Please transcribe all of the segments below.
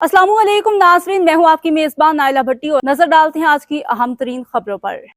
अस्सलामु अलैकुम नाज़रीन, मैं हूँ आपकी मेजबान नाइला भट्टी और नजर डालते हैं आज की अहम तरीन खबरों पर।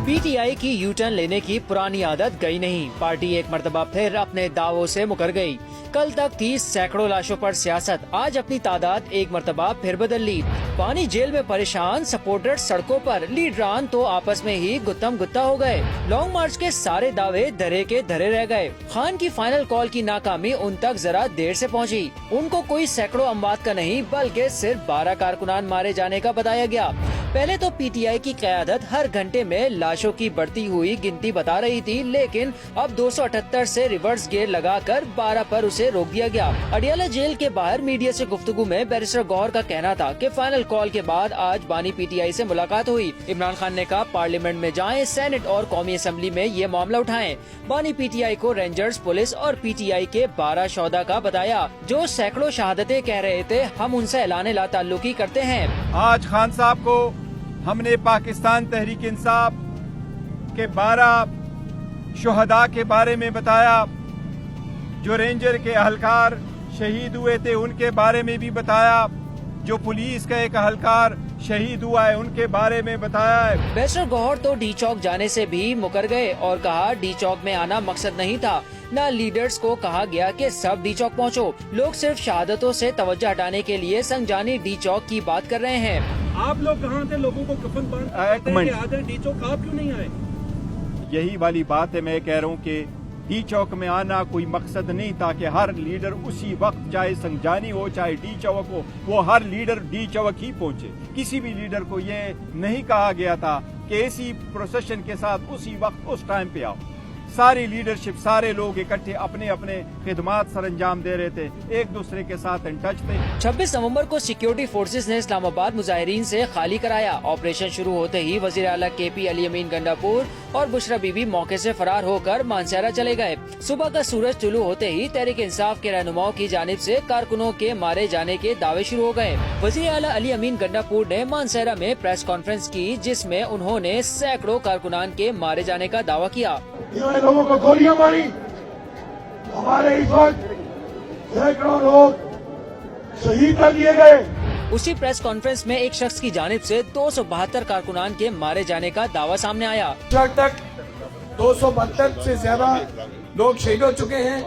पीटीआई की यू टर्न लेने की पुरानी आदत गई नहीं। पार्टी एक मर्तबा फिर अपने दावों से मुकर गई। कल तक थी सैकड़ों लाशों पर सियासत, आज अपनी तादाद एक मर्तबा फिर बदल ली। पानी जेल में परेशान, सपोर्टर सड़कों पर, लीडरान तो आपस में ही गुत्तम गुत्ता हो गए। लॉन्ग मार्च के सारे दावे धरे के धरे रह गए। खान की फाइनल कॉल की नाकामी उन तक जरा देर से पहुंची। उनको कोई सैकड़ों अमवात का नहीं बल्कि सिर्फ 12 कारकुनान मारे जाने का बताया गया। पहले तो पीटीआई की क़यादत हर घंटे में लाशों की बढ़ती हुई गिनती बता रही थी, लेकिन अब 278 से रिवर्स गियर लगाकर 12 पर उसे रोक दिया गया। अडियाला जेल के बाहर मीडिया से गुफ्तगू में बैरिस्टर गौहर का कहना था कि फाइनल कॉल के बाद आज बानी पीटीआई से मुलाकात हुई। इमरान खान ने कहा पार्लियामेंट में जाएं, सेनेट और कौमी असम्बली में ये मामला उठाएं। बानी पीटीआई को रेंजर्स, पुलिस और पीटीआई के 12 शोधा का बताया, जो सैकड़ों शहादतें कह रहे थे हम उनसे ऐलान ला ताल्लुकी करते हैं। आज खान साहब को हमने पाकिस्तान तहरीक इंसाफ के 12 शुहदा के बारे में बताया, जो रेंजर के अहलकार शहीद हुए थे उनके बारे में भी बताया, जो पुलिस का एक अहलकार शहीद हुआ है उनके बारे में बताया है। बैरिस्टर गौहर तो डी चौक जाने से भी मुकर गए और कहा डी चौक में आना मकसद नहीं था। न लीडर्स को कहा गया कि सब डी चौक पहुंचो, लोग सिर्फ शहादतों से तवज्जो हटाने के लिए संजानी डी चौक की बात कर रहे हैं। आप लोग कहाँ थे? लोगों को कफन बांध डी चौक आप क्यों नहीं आए? यही वाली बात है, मैं कह रहा हूँ कि डी चौक में आना कोई मकसद नहीं था कि हर लीडर उसी वक्त, चाहे संजानी हो चाहे डी चौक हो, वो हर लीडर डी चौक ही पहुंचे। किसी भी लीडर को ये नहीं कहा गया था कि इसी प्रोसेशन के साथ उसी वक्त उस टाइम पे आओ। सारी लीडरशिप, सारे लोग इकट्ठे अपने अपने खिदमात सर अंजाम दे रहे थे, एक दूसरे के साथ इन टच थे। 26 नवंबर को सिक्योरिटी फोर्सेस ने इस्लामाबाद मुजाहिरीन से खाली कराया। ऑपरेशन शुरू होते ही वजीर आला केपी अली अमीन गंडापुर और बुशरा बीबी मौके से फरार होकर मानसेरा चले गए। सुबह का सूरज तुलू होते ही तहरीक इंसाफ के रहनुमाओं की जानिब से कारकुनों के मारे जाने के दावे शुरू हो गए। वजीर आला अली अमीन गंडापुर ने मानसेरा में प्रेस कॉन्फ्रेंस की, जिसमें उन्होंने सैकड़ों कारकुनान के मारे जाने का दावा किया। इन्होंने लोगों को गोलियां मारी, हमारे इस वक्त सैकड़ों लोग शहीद कर दिए गए। उसी प्रेस कॉन्फ्रेंस में एक शख्स की जानिब से 272 कारकुनान के मारे जाने का दावा सामने आया। अब तक 272 से ज्यादा लोग शहीद हो चुके हैं,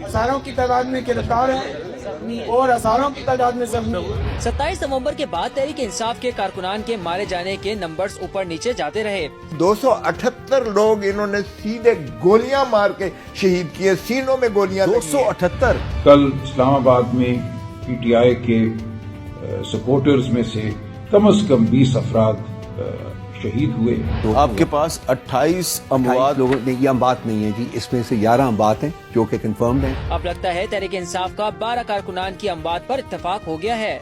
हजारों की तादाद में गिरफ्तार हैं और हजारों की तादाद में जख्मी। 27 नवंबर के बाद तहरीक इंसाफ के कारकुनान के मारे जाने के नंबर्स ऊपर नीचे जाते रहे। 278 लोग इन्होंने सीधे गोलियां मार के शहीद किए, सीनों में गोलियां। 278 कल इस्लामाबाद में पीटीआई के सपोर्टर्स में से कम 20 अफराद शहीद हुए। तो आपके पास 28 अमवात लोगों ने, ये बात नहीं है जी, इसमें से 11 अमवात हैं जो कि कंफर्म्ड हैं। अब लगता है तहरीक इंसाफ का 12 कारकुनान की अमवात पर इत्तेफाक हो गया है।